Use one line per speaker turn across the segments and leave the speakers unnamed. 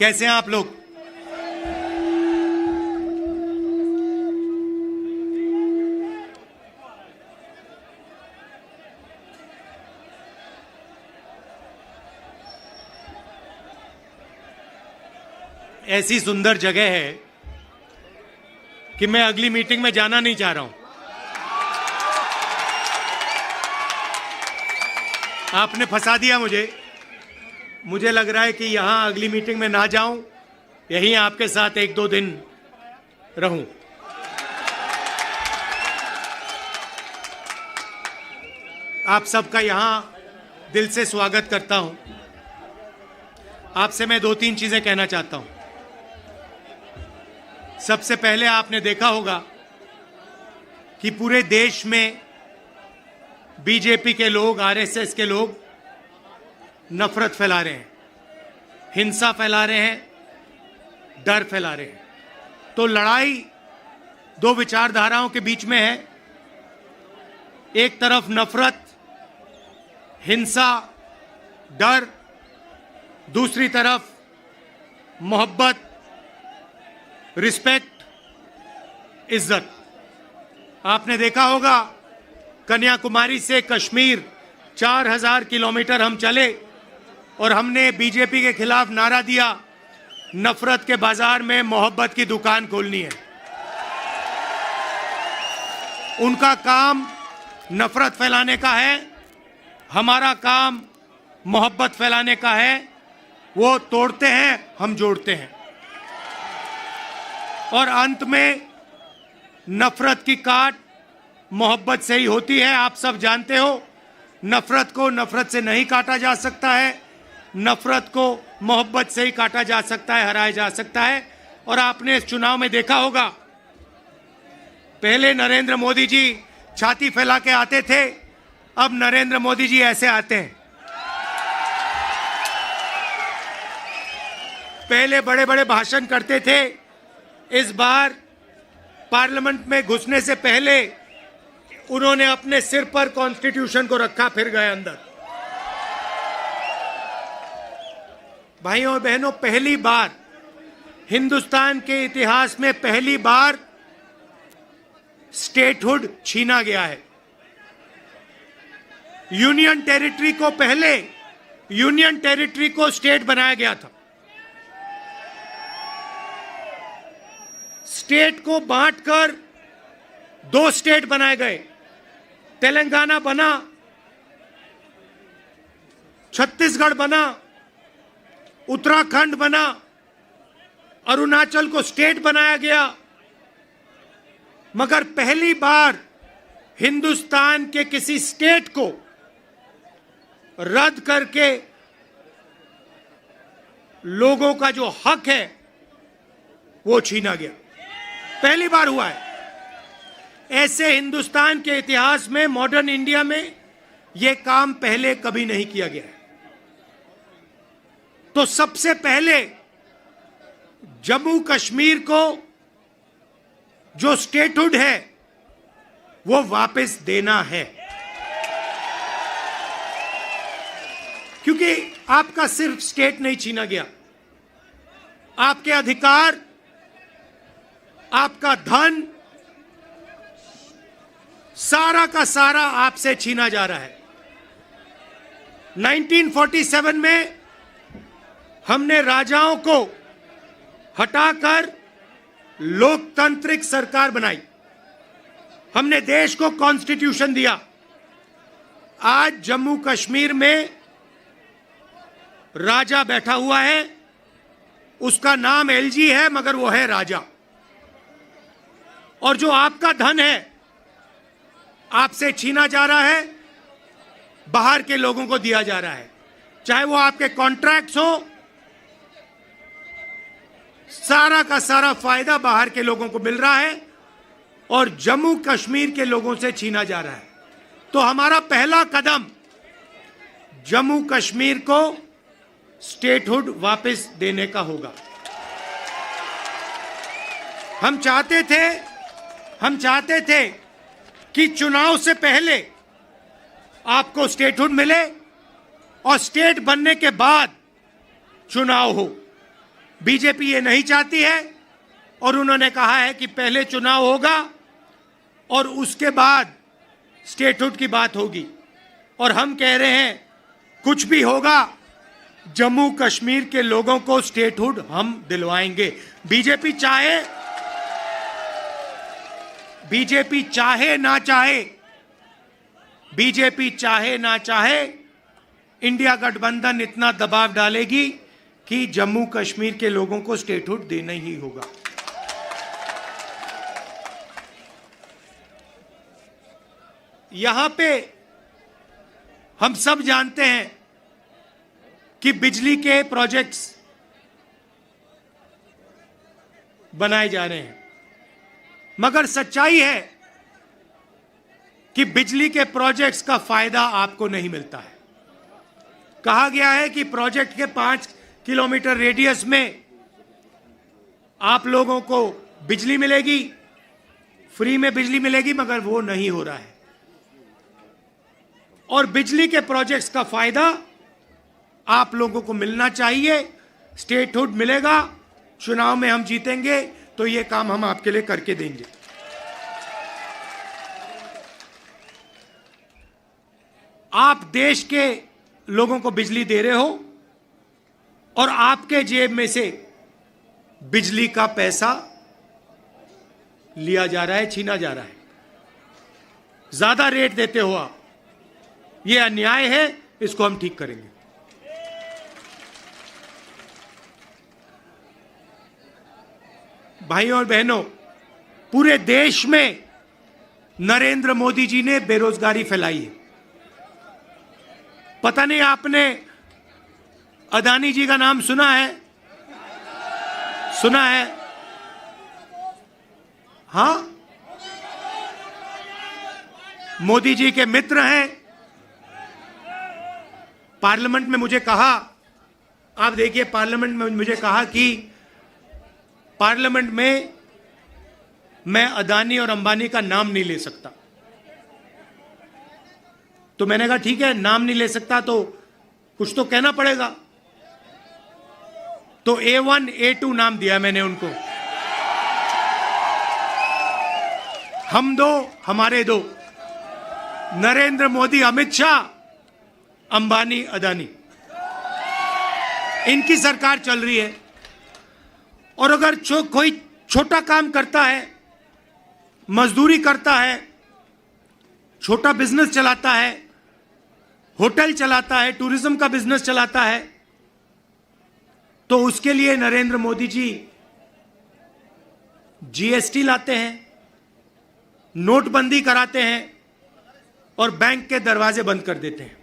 कैसे हैं आप लोग? ऐसी सुंदर जगह है कि मैं अगली मीटिंग में जाना नहीं चाह रहा हूं। आपने फंसा दिया मुझे लग रहा है कि यहां अगली मीटिंग में ना जाऊं, यहीं आपके साथ 1-2 दिन रहूं। आप सबका यहां दिल से स्वागत करता हूं। आपसे मैं 2-3 चीजें कहना चाहता हूं। सबसे पहले आपने देखा होगा कि पूरे देश में बीजेपी के लोग, आरएसएस के लोग नफरत फैला रहे हैं, हिंसा फैला रहे हैं, डर फैला रहे हैं। तो लड़ाई 2 विचारधाराओं के बीच में है। एक तरफ नफरत, हिंसा, डर, दूसरी तरफ मोहब्बत, रिस्पेक्ट, इज्जत। आपने देखा होगा कन्याकुमारी से कश्मीर 4000 किलोमीटर हम चले और हमने बीजेपी के खिलाफ नारा दिया, नफरत के बाजार में मोहब्बत की दुकान खोलनी है। उनका काम नफरत फैलाने का है, हमारा काम मोहब्बत फैलाने का है। वो तोड़ते हैं, हम जोड़ते हैं, और अंत में नफरत की काट मोहब्बत से ही होती है। आप सब जानते हो, नफरत को नफरत से नहीं काटा जा सकता है, नफरत को मोहब्बत से ही काटा जा सकता है, हराया जा सकता है। और आपने इस चुनाव में देखा होगा, पहले नरेंद्र मोदी जी छाती फैला के आते थे, अब नरेंद्र मोदी जी ऐसे आते हैं। पहले बड़े बड़े भाषण करते थे, इस बार पार्लियामेंट में घुसने से पहले उन्होंने अपने सिर पर कॉन्स्टिट्यूशन को रखा, फिर गए अंदर। भाइयों और बहनों, पहली बार हिंदुस्तान के इतिहास में पहली बार स्टेटहुड छीना गया है। यूनियन टेरिटरी को पहले यूनियन टेरिटरी को स्टेट बनाया गया था। स्टेट को बांटकर 2 स्टेट बनाए गए। तेलंगाना बना, छत्तीसगढ़ बना, उत्तराखंड बना, अरुणाचल को स्टेट बनाया गया। मगर पहली बार हिंदुस्तान के किसी स्टेट को रद्द करके लोगों का जो हक है वो छीना गया। पहली बार हुआ है। ऐसे हिंदुस्तान के इतिहास में, मॉडर्न इंडिया में यह काम पहले कभी नहीं किया गया है। तो सबसे पहले जम्मू कश्मीर को जो स्टेटहुड है वो वापस देना है, क्योंकि आपका सिर्फ स्टेट नहीं छीना गया, आपके अधिकार, आपका धन, सारा का सारा आपसे छीना जा रहा है। 1947 में हमने राजाओं को हटाकर लोकतांत्रिक सरकार बनाई, हमने देश को कॉन्स्टिट्यूशन दिया। आज जम्मू कश्मीर में राजा बैठा हुआ है, उसका नाम एलजी है, मगर वो है राजा। और जो आपका धन है आपसे छीना जा रहा है, बाहर के लोगों को दिया जा रहा है, चाहे वो आपके कॉन्ट्रैक्ट्स हो, सारा का सारा फायदा बाहर के लोगों को मिल रहा है और जम्मू कश्मीर के लोगों से छीना जा रहा है। तो हमारा पहला कदम जम्मू कश्मीर को स्टेटहुड वापस देने का होगा। हम चाहते थे कि चुनाव से पहले आपको स्टेटहुड मिले और स्टेट बनने के बाद चुनाव हो। बीजेपी ये नहीं चाहती है और उन्होंने कहा है कि पहले चुनाव होगा और उसके बाद स्टेटहुड की बात होगी। और हम कह रहे हैं कुछ भी होगा, जम्मू कश्मीर के लोगों को स्टेटहुड हम दिलवाएंगे। बीजेपी चाहे ना चाहे, इंडिया गठबंधन इतना दबाव डालेगी कि जम्मू कश्मीर के लोगों को स्टेटहुड देना ही होगा। यहां पे हम सब जानते हैं कि बिजली के प्रोजेक्ट्स बनाए जा रहे हैं, मगर सच्चाई है कि बिजली के प्रोजेक्ट्स का फायदा आपको नहीं मिलता है। कहा गया है कि प्रोजेक्ट के 5 किलोमीटर रेडियस में आप लोगों को बिजली मिलेगी, फ्री में बिजली मिलेगी, मगर वो नहीं हो रहा है। और बिजली के प्रोजेक्ट्स का फायदा आप लोगों को मिलना चाहिए। स्टेटहुड मिलेगा, चुनाव में हम जीतेंगे तो ये काम हम आपके लिए करके देंगे। आप देश के लोगों को बिजली दे रहे हो और आपके जेब में से बिजली का पैसा लिया जा रहा है, छीना जा रहा है। ज्यादा रेट देते हो आप, ये अन्याय है, इसको हम ठीक करेंगे। भाइयों और बहनों, पूरे देश में नरेंद्र मोदी जी ने बेरोजगारी फैलाई है। पता नहीं आपने अदानी जी का नाम सुना है? सुना है? हां, मोदी जी के मित्र हैं। पार्लियामेंट में मुझे कहा, आप देखिए, पार्लियामेंट में मुझे कहा कि पार्लियामेंट में मैं अदानी और अंबानी का नाम नहीं ले सकता। तो मैंने कहा ठीक है, नाम नहीं ले सकता तो कुछ तो कहना पड़ेगा। तो A1 A2 नाम दिया मैंने उनको। हम दो, हमारे दो, नरेंद्र मोदी, अमित शाह, अंबानी, अदानी, इनकी सरकार चल रही है। और अगर कोई छोटा काम करता है, मजदूरी करता है, छोटा बिजनेस चलाता है, होटल चलाता है, टूरिज्म का बिजनेस चलाता है, तो उसके लिए नरेंद्र मोदी जी GST लाते हैं, नोटबंदी कराते हैं और बैंक के दरवाजे बंद कर देते हैं।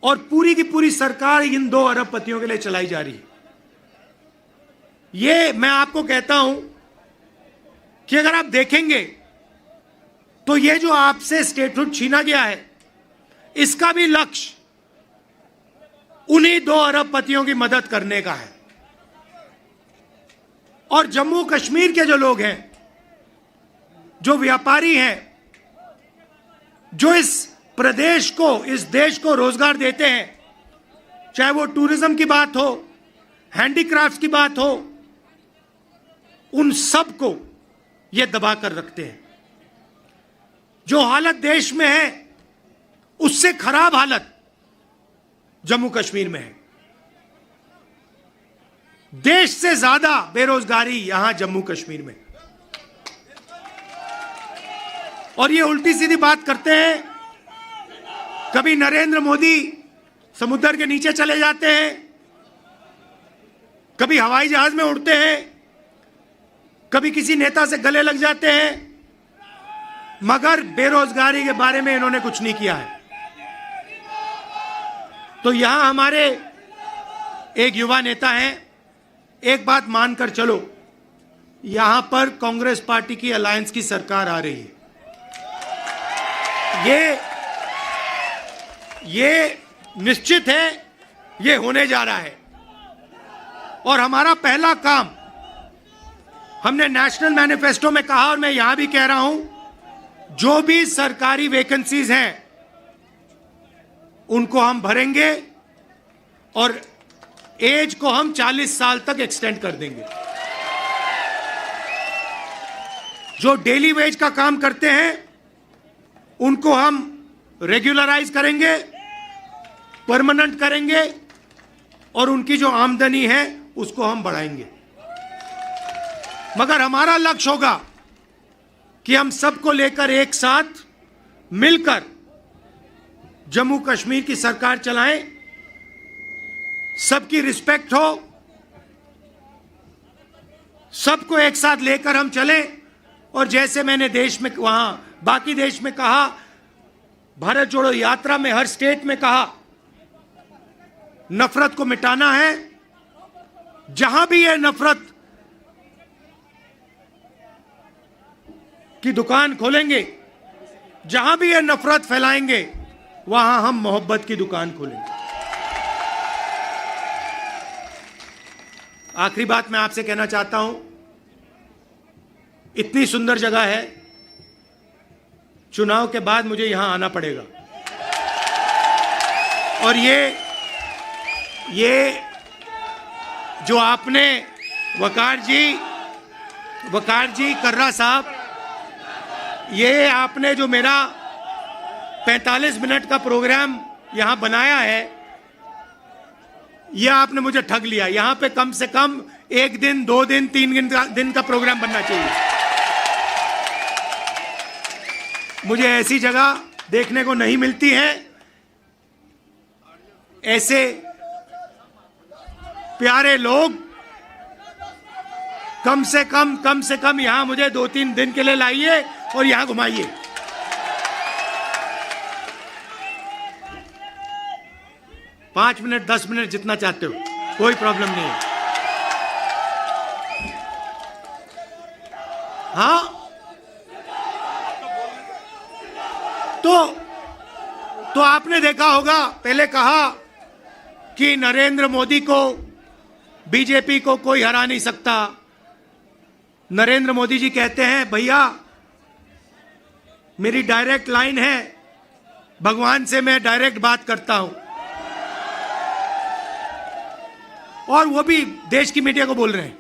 और पूरी की पूरी सरकार इन 2 अरबपतियों के लिए चलाई जा रही है। ये मैं आपको कहता हूं कि अगर आप देखेंगे तो ये जो आपसे स्टेटहुड छीना गया है, इसका भी लक्ष्य उन्हीं 2 अरबपतियों की मदद करने का है। और जम्मू कश्मीर के जो लोग हैं, जो व्यापारी हैं, जो इस प्रदेश को, इस देश को रोजगार देते हैं, चाहे वो टूरिज्म की बात हो, हैंडीक्राफ्ट की बात हो, उन सब को ये दबा कर रखते हैं। जो हालत देश में है उससे खराब हालत जम्मू कश्मीर में है। देश से ज्यादा बेरोजगारी यहां जम्मू कश्मीर में। और ये उल्टी सीधी बात करते हैं। कभी नरेंद्र मोदी समुद्र के नीचे चले जाते हैं, कभी हवाई जहाज में उड़ते हैं, कभी किसी नेता से गले लग जाते हैं, मगर बेरोजगारी के बारे में इन्होंने कुछ नहीं किया है। तो यहां हमारे एक युवा नेता हैं, एक बात मानकर चलो, यहां पर कांग्रेस पार्टी की अलायंस की सरकार आ रही है। ये निश्चित है, ये होने जा रहा है। और हमारा पहला काम, हमने नेशनल मैनिफेस्टो में कहा और मैं यहां भी कह रहा हूं, जो भी सरकारी वैकेंसीज हैं उनको हम भरेंगे और एज को हम 40 साल तक एक्सटेंड कर देंगे। जो डेली वेज का काम करते हैं उनको हम रेगुलराइज करेंगे, परमानेंट करेंगे, और उनकी जो आमदनी है उसको हम बढ़ाएंगे। मगर हमारा लक्ष्य होगा कि हम सबको लेकर एक साथ मिलकर जम्मू कश्मीर की सरकार चलाएं, सबकी रिस्पेक्ट हो, सबको एक साथ लेकर हम चलें। और जैसे मैंने देश में वहां बाकी देश में कहा, भारत जोड़ो यात्रा में हर स्टेट में कहा, नफरत को मिटाना है। जहां भी ये नफरत की दुकान खोलेंगे, जहां भी ये नफरत फैलाएंगे, वहां हम मोहब्बत की दुकान खोलेंगे। आखिरी बात मैं आपसे कहना चाहता हूं, इतनी सुंदर जगह है, चुनाव के बाद मुझे यहां आना पड़ेगा। और ये जो आपने वकार जी कर्रा साहब, ये आपने जो मेरा 45 मिनट का प्रोग्राम यहां बनाया है, यह आपने मुझे ठग लिया। यहां पे कम से कम 1 दिन, 2 दिन, 3 दिन का प्रोग्राम बनना चाहिए। मुझे ऐसी जगह देखने को नहीं मिलती है। ऐसे प्यारे लोग कम से कम यहां मुझे 2-3 दिन के लिए लाइए और यहां घुमाइए। पांच मिनट, 10 मिनट, जितना चाहते हो, कोई प्रॉब्लम नहीं है। हाँ, तो आपने देखा होगा, पहले कहा कि नरेंद्र मोदी को, बीजेपी को कोई हरा नहीं सकता। नरेंद्र मोदी जी कहते हैं, भैया मेरी डायरेक्ट लाइन है, भगवान से मैं डायरेक्ट बात करता हूं। और वो भी देश की मीडिया को बोल रहे हैं।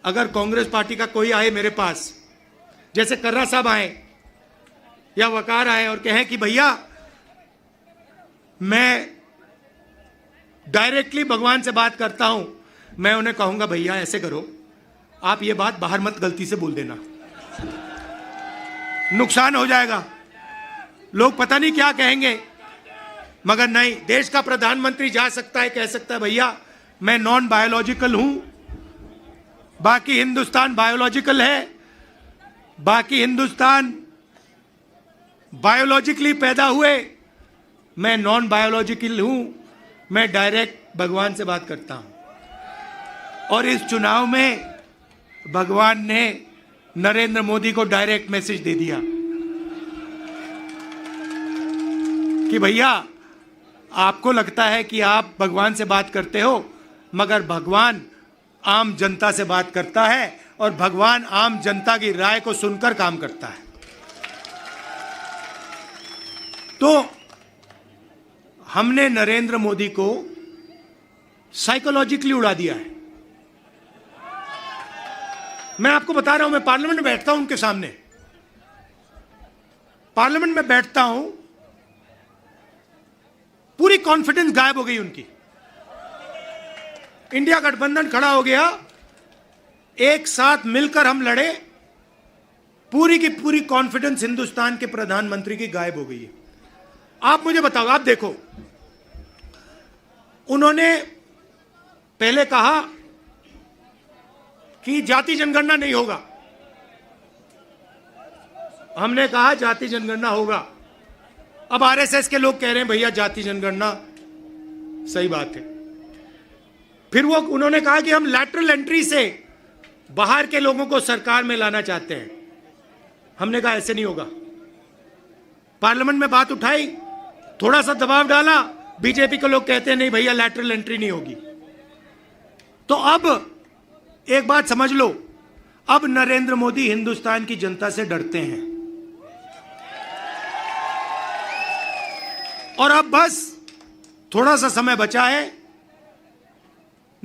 अगर कांग्रेस पार्टी का कोई आए मेरे पास, जैसे कर्रा साहब आए या वकार आए और कहें कि भैया मैं डायरेक्टली भगवान से बात करता हूं, मैं उन्हें कहूंगा भैया ऐसे करो, आप ये बात बाहर मत गलती से बोल देना, नुकसान हो जाएगा, लोग पता नहीं क्या कहेंगे। मगर नहीं, देश का प्रधानमंत्री जा सकता है, कह सकता है भैया मैं नॉन बायोलॉजिकल हूं, बाकी हिंदुस्तान बायोलॉजिकल है, बाकी हिंदुस्तान बायोलॉजिकली पैदा हुए, मैं नॉन बायोलॉजिकल हूं, मैं डायरेक्ट भगवान से बात करता हूं। और इस चुनाव में भगवान ने नरेंद्र मोदी को डायरेक्ट मैसेज दे दिया कि भैया आपको लगता है कि आप भगवान से बात करते हो, मगर भगवान आम जनता से बात करता है और भगवान आम जनता की राय को सुनकर काम करता है। तो हमने नरेंद्र मोदी को साइकोलॉजिकली उड़ा दिया है। मैं आपको बता रहा हूं, मैं पार्लियामेंट में बैठता हूं, उनके सामने पार्लियामेंट में बैठता हूं, पूरी कॉन्फिडेंस गायब हो गई उनकी। इंडिया गठबंधन खड़ा हो गया, एक साथ मिलकर हम लड़े, पूरी की पूरी कॉन्फिडेंस हिंदुस्तान के प्रधानमंत्री की गायब हो गई है। आप मुझे बताओ, आप देखो, उन्होंने पहले कहा कि जाति जनगणना नहीं होगा, हमने कहा जाति जनगणना होगा। अब आरएसएस के लोग कह रहे हैं भैया जाति जनगणना सही बात है। फिर वो उन्होंने कहा कि हम लैटरल एंट्री से बाहर के लोगों को सरकार में लाना चाहते हैं। हमने कहा ऐसे नहीं होगा। पार्लियामेंट में बात उठाई, थोड़ा सा दबाव डाला, बीजेपी के लोग कहते हैं नहीं भैया लैटरल एंट्री नहीं होगी। तो अब एक बात समझ लो, अब नरेंद्र मोदी हिंदुस्तान की जनता से डरते हैं और अब बस थोड़ा सा समय बचा है,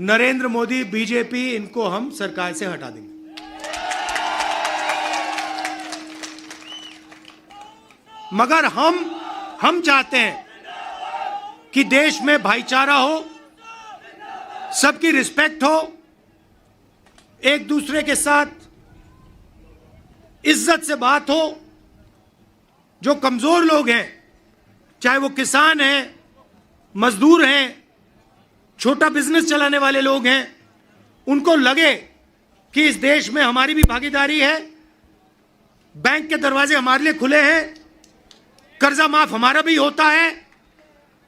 नरेंद्र मोदी, बीजेपी, इनको हम सरकार से हटा देंगे। मगर हम चाहते हैं कि देश में भाईचारा हो, सबकी रिस्पेक्ट हो, एक दूसरे के साथ इज्जत से बात हो। जो कमजोर लोग हैं, चाहे वो किसान हैं, मजदूर हैं, छोटा बिजनेस चलाने वाले लोग हैं, उनको लगे कि इस देश में हमारी भी भागीदारी है, बैंक के दरवाजे हमारे लिए खुले हैं, कर्जा माफ हमारा भी होता है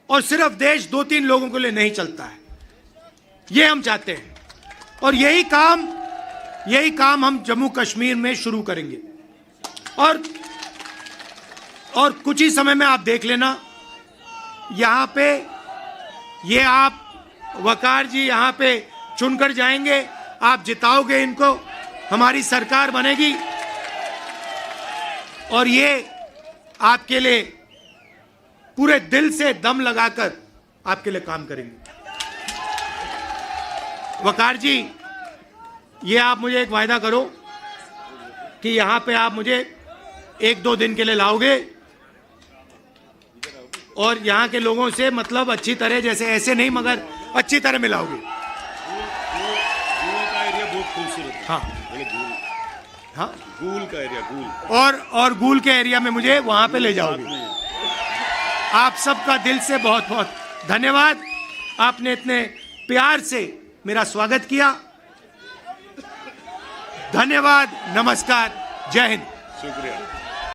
और सिर्फ देश 2-3 लोगों के लिए नहीं चलता है। ये हम चाहते हैं और यही काम हम जम्मू कश्मीर में शुरू करेंगे। और कुछ ही समय में आप देख लेना, यहां पे ये आप वकार जी यहां पे चुनकर जाएंगे, आप जिताओगे इनको, हमारी सरकार बनेगी और ये आपके लिए पूरे दिल से दम लगाकर आपके लिए काम करेंगे। वकार जी, ये आप मुझे एक वायदा करो कि यहां पे आप मुझे 1-2 दिन के लिए लाओगे और यहां के लोगों से मतलब अच्छी तरह, जैसे ऐसे नहीं मगर अच्छी तरह मिलाओगे।
गूल का एरिया बहुत खूबसूरत है।
हाँ हाँ,
गूल का एरिया, गूल
और गूल के एरिया में मुझे वहां पे ले जाओगे। आप सबका दिल से बहुत बहुत धन्यवाद। आपने इतने प्यार से मेरा स्वागत किया। धन्यवाद, नमस्कार, जय हिंद।
शुक्रिया।